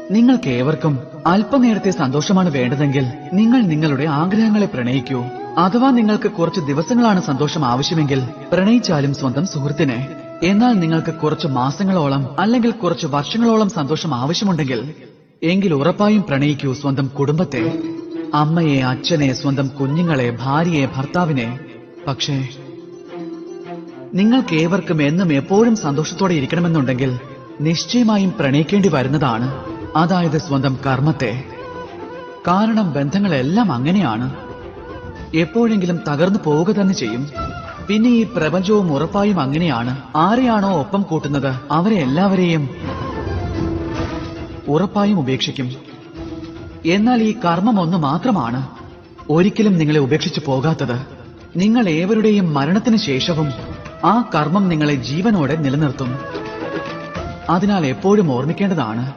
നിങ്ങൾക്ക് ഏവർക്കും അല്പനേരത്തെ സന്തോഷമാണ് വേണ്ടതെങ്കിൽ നിങ്ങൾ നിങ്ങളുടെ ആഗ്രഹങ്ങളെ പ്രണയിക്കൂ. അഥവാ നിങ്ങൾക്ക് കുറച്ച് ദിവസങ്ങളാണ് സന്തോഷം ആവശ്യമെങ്കിൽ പ്രണയിച്ചാലും സ്വന്തം സുഹൃത്തിനെ. എന്നാൽ നിങ്ങൾക്ക് കുറച്ച് മാസങ്ങളോളം അല്ലെങ്കിൽ കുറച്ച് വർഷങ്ങളോളം സന്തോഷം ആവശ്യമുണ്ടെങ്കിൽ എങ്കിൽ ഉറപ്പായും പ്രണയിക്കൂ സ്വന്തം കുടുംബത്തെ, അമ്മയെ, അച്ഛനെ, സ്വന്തം കുഞ്ഞുങ്ങളെ, ഭാര്യയെ, ഭർത്താവിനെ. പക്ഷേ നിങ്ങൾക്ക് ഏവർക്കും എന്നും എപ്പോഴും സന്തോഷത്തോടെ ഇരിക്കണമെന്നുണ്ടെങ്കിൽ നിശ്ചയമായും പ്രണയിക്കേണ്ടി വരുന്നതാണ്, അതായത് സ്വന്തം കർമ്മത്തെ. കാരണം ബന്ധങ്ങളെല്ലാം അങ്ങനെയാണ്, എപ്പോഴെങ്കിലും തകർന്നു പോവുക തന്നെ ചെയ്യും. പിന്നെ ഈ പ്രപഞ്ചവും ഉറപ്പായും അങ്ങനെയാണ്. ആരെയാണോ ഒപ്പം കൂട്ടുന്നത് അവരെ എല്ലാവരെയും ഉറപ്പായും ഉപേക്ഷിക്കും. എന്നാൽ ഈ കർമ്മം ഒന്ന് മാത്രമാണ് ഒരിക്കലും നിങ്ങളെ ഉപേക്ഷിച്ചു പോകാത്തത്. നിങ്ങൾ ഏവരുടെയും മരണത്തിന് ശേഷവും ആ കർമ്മം നിങ്ങളെ ജീവനോടെ നിലനിർത്തും. അതിനാൽ എപ്പോഴും ഓർമ്മിക്കേണ്ടതാണ്,